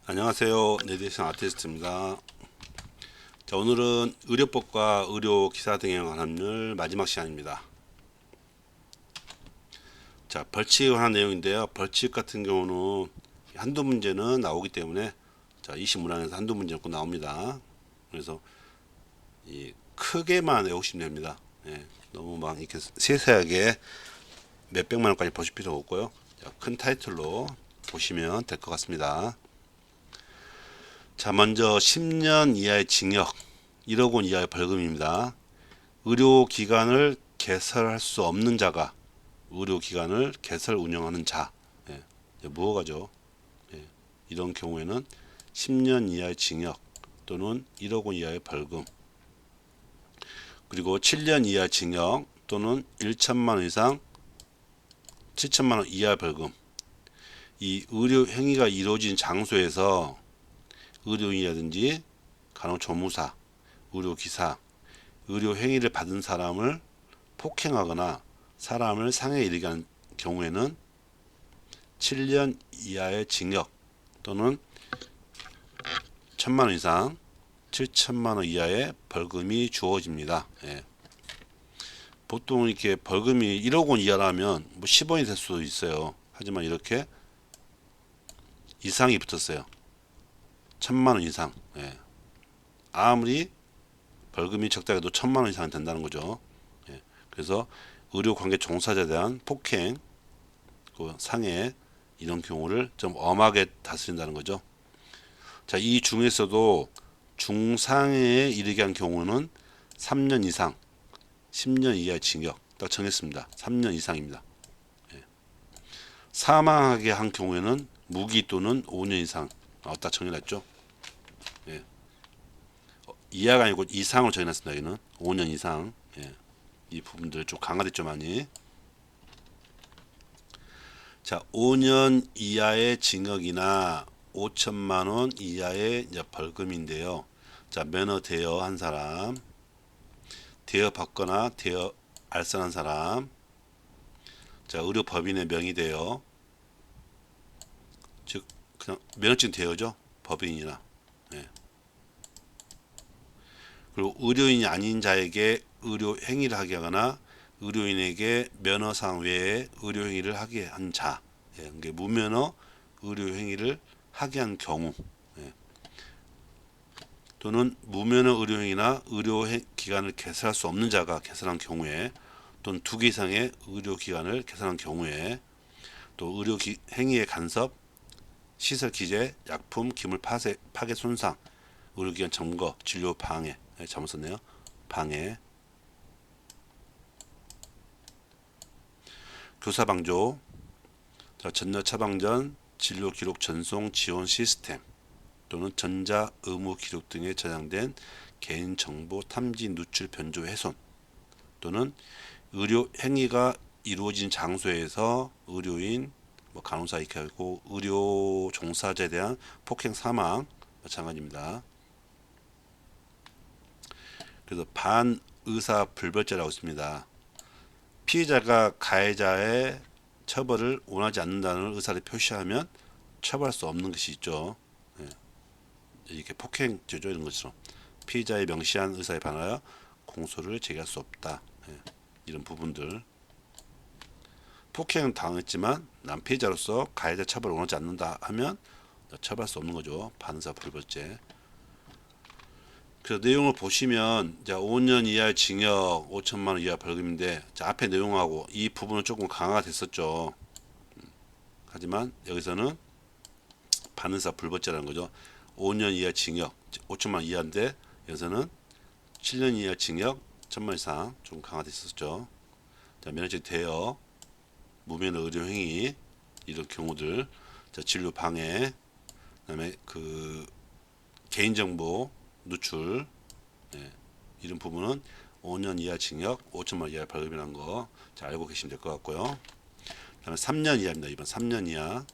안녕하세요. 내디션 아티스트입니다. 자, 오늘은 의료법과 의료기사 등에 관한 법률 마지막 시간입니다. 자, 벌칙에 관한 내용인데요. 벌칙 같은 경우는 한두 문제는 나오기 때문에 자, 20문항에서 한두 문제는 꼭 나옵니다. 그래서 크게만 외우시면 됩니다. 너무 막 이렇게 세세하게 몇백만 원까지 보실 필요 없고요. 자, 큰 타이틀로 보시면 될 것 같습니다. 자, 먼저 10년 이하의 징역, 1억 원 이하의 벌금입니다. 의료기관을 개설할 수 없는 자가 의료기관을 개설 운영하는 자, 무허가죠. 이런 경우에는 10년 이하의 징역 또는 1억 원 이하의 벌금, 그리고 7년 이하 징역 또는 1천만 원 이상 7천만 원 이하 벌금. 이 의료 행위가 이루어진 장소에서 의료인이라든지 간호조무사, 의료기사, 의료 행위를 받은 사람을 폭행하거나 사람을 상해에 이르게 한 경우에는 7년 이하의 징역 또는 1천만 원 이상 7천만 원 이하의 벌금이 주어집니다. 보통 이렇게 벌금이 1억 원 이하라면 뭐 10원이 될 수도 있어요. 하지만 이렇게 이상이 붙었어요. 1천만 원 이상. 아무리 벌금이 적다해도 1천만 원 이상이 된다는 거죠. 그래서 의료관계 종사자에 대한 폭행, 상해 이런 경우를 좀 엄하게 다스린다는 거죠. 자, 이 중에서도 중상해에 이르게 한 경우는 3년 이상, 10년 이하의 징역 딱 정했습니다. 3년 이상입니다. 사망하게 한 경우에는 무기 또는 5년 이상 딱 정해놨죠. 이하가 아니고 이상으로 정해놨습니다. 여기는 5년 이상. 이 부분들 좀 강화됐죠 많이. 자, 5년 이하의 징역이나 5천만 원 이하의 벌금인데요. 자, 면허 대여한 사람, 대여 받거나 대여 알선한 사람, 자, 의료법인의 명의대여, 즉 그냥 면허증 대여죠. 법인이나. 그리고 의료인이 아닌 자에게 의료 행위를 하게 하거나 의료인에게 면허상 외에 의료 행위를 하게 한 자, 그러니까 무면허 의료 행위를 하게 한 경우, 또는 무면허 의료 행위나 의료 기관을 개설할 수 없는 자가 개설한 경우에, 또는 2개 이상의 의료 기관을 개설한 경우에, 또 의료 행위의 간섭, 시설 기재, 약품, 기물 파괴 손상, 의료기관 점거, 진료 방해, 잘못 썼네요. 방해, 교사 방조, 전여 처방 전 진료 기록 전송 지원 시스템 또는 전자 의무 기록 등에 저장된 개인 정보 탐지 누출 변조 훼손, 또는 의료 행위가 이루어진 장소에서 의료인, 간호사 이렇게 하고 의료 종사자에 대한 폭행 사망 마찬가지입니다. 그래서 반의사 불벌죄라고 있습니다. 피해자가 가해자의 처벌을 원하지 않는다는 의사를 표시하면 처벌할 수 없는 것이 있죠. 이렇게 폭행죄죠. 이런 것처럼 피해자의 명시한 의사에 반하여 공소를 제기할 수 없다. 이런 부분들. 폭행은 당했지만 난 피해자로서 가해자 처벌을 원하지 않는다 하면 처벌할 수 없는 거죠. 반의사 불벌죄. 그 내용을 보시면 5년 이하의 징역, 5천만 원 이하 벌금인데, 앞에 내용하고 이 부분은 조금 강화가 됐었죠. 하지만 여기서는 반의사 불벌죄라는 거죠. 5년 이하 징역, 5천만 원 이하인데 여기서는 7년 이하 징역, 1천만 원 이상 좀 강화됐었죠. 면허증 대여, 무면허 의료 행위 이런 경우들, 진료 방해, 그다음에 개인정보 누출, 이런 부분은 5년 이하 징역, 5천만 원 이하 벌금이라는 거 알고 계시면 될 것 같고요. 그다음에 3년 이하입니다. 이번 3년 이하,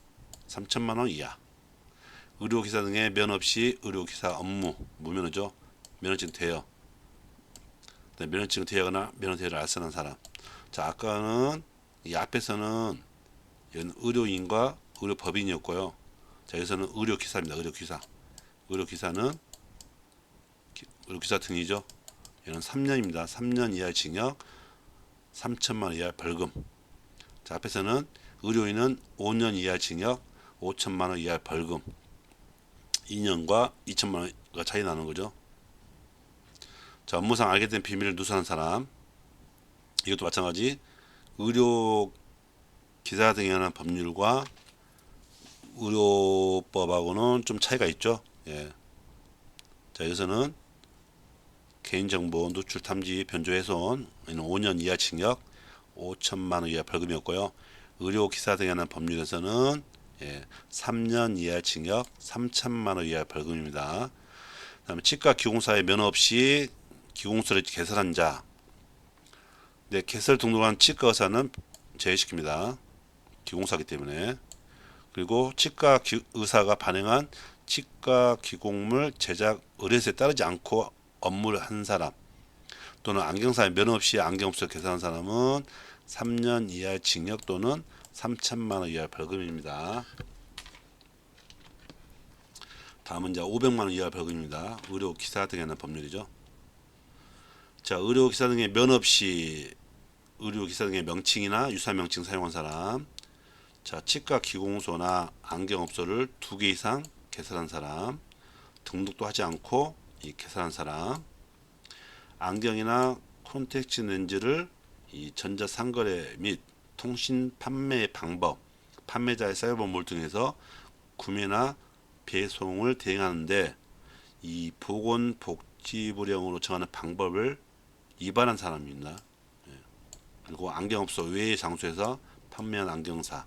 3천만 원 이하. 의료기사 등의 면허 없이 의료기사 업무, 무면허죠. 면허증 대여, 면허증 대여나 면허 대여를 알선한 사람. 아까는 이 앞에서는 의료인과 의료법인이었고요. 자, 여기서는 의료기사입니다. 의료기사. 의료기사는 의료기사 등이죠. 얘는 3년입니다. 3년 이하의 징역, 3천만 원 이하의 벌금. 자, 앞에서는 의료인은 5년 이하의 징역, 5천만 원 이하의 벌금. 2년과 2천만 원가 차이 나는 거죠. 자, 업무상 알게 된 비밀을 누설한 사람. 이것도 마찬가지. 의료 기사 등에 관한 법률과 의료법하고는 좀 차이가 있죠. 예. 자, 여기서는 개인정보 누출 탐지 변조 훼손, 이는 5년 이하 징역, 5천만 원 이하 벌금이었고요. 의료 기사 등에 관한 법률에서는 3년 이하 징역, 3천만 원 이하 벌금입니다. 그다음에 치과 기공사의 면허 없이 기공소를 개설한 자, 개설 등록한 치과 의사는 제외시킵니다. 기공사기 때문에. 그리고 치과 의사가 발행한 치과 기공물 제작 의뢰서에 따르지 않고 업무를 한 사람, 또는 안경사의 면허 없이 안경업소를 개설한 사람은 3년 이하의 징역 또는 3천만 원 이하의 벌금입니다. 다음은 이제 500만 원 이하의 벌금입니다. 의료 기사 등에 관한 법률이죠. 자, 의료 기사 등의 면허 없이 의료 기사 등의 명칭이나 유사 명칭 사용한 사람. 자, 치과 기공소나 안경업소를 2개 이상 개설한 사람, 등록도 하지 않고 개설한 사람, 안경이나 콘택트 렌즈를 이 전자상거래 및 통신 판매 방법, 판매자의 사이버몰 등에서 구매나 배송을 대행하는데 이 보건복지부령으로 정하는 방법을 위반한 사람입니다. 그리고 안경업소 외의 장소에서 판매한 안경사,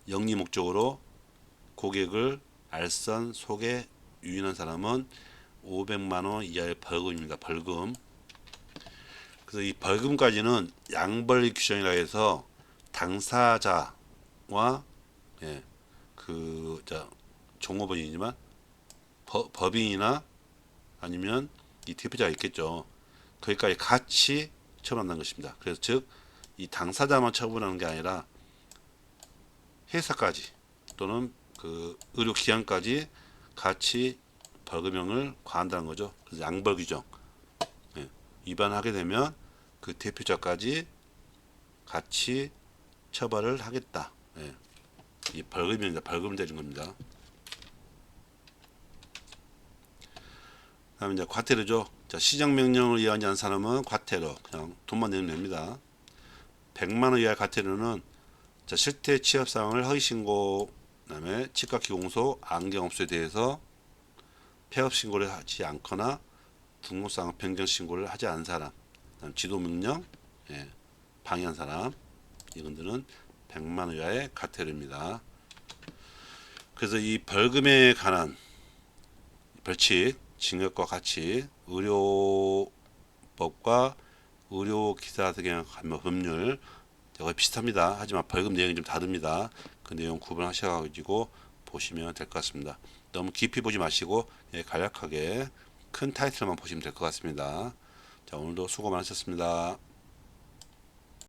영리 목적으로 고객을 알선, 속에 유인한 사람은 500만 원 이하의 벌금입니다. 벌금. 그래서 이 벌금까지는 양벌 규정이라 해서 당사자와 종업원이지만 법인이나 아니면 이 대표자가 있겠죠. 거기까지 같이 처벌한다는 것입니다. 그래서 즉 이 당사자만 처벌하는 게 아니라 회사까지 또는 그 의료기관까지 같이 벌금형을 과한다는 거죠. 그래서 양벌 규정 위반하게 되면 그 대표자까지 같이 처벌을 하겠다. 이 벌금입니다. 벌금을 내린 겁니다. 다음에 이제 과태료죠. 자, 시정명령을 이해하지 않은 사람은 과태료 그냥 돈만 내면 됩니다. 100만 원 이하의 과태료는 자, 실태 취업 사항을 허위 신고, 그다음에 치과 기공소, 안경업소에 대해서 폐업 신고를 하지 않거나 등록사항 변경 신고를 하지 않은 사람, 지도 명령 방해한 사람, 이분들은 100만 원 이하의 과태료입니다. 그래서 이 벌금에 관한 벌칙, 징역과 같이 의료법과 의료기사 등의 법률 거의 비슷합니다. 하지만 벌금 내용이 좀 다릅니다. 그 내용 구분하셔가지고 보시면 될 것 같습니다. 너무 깊이 보지 마시고 간략하게 큰 타이틀만 보시면 될 것 같습니다. 자, 오늘도 수고 많으셨습니다.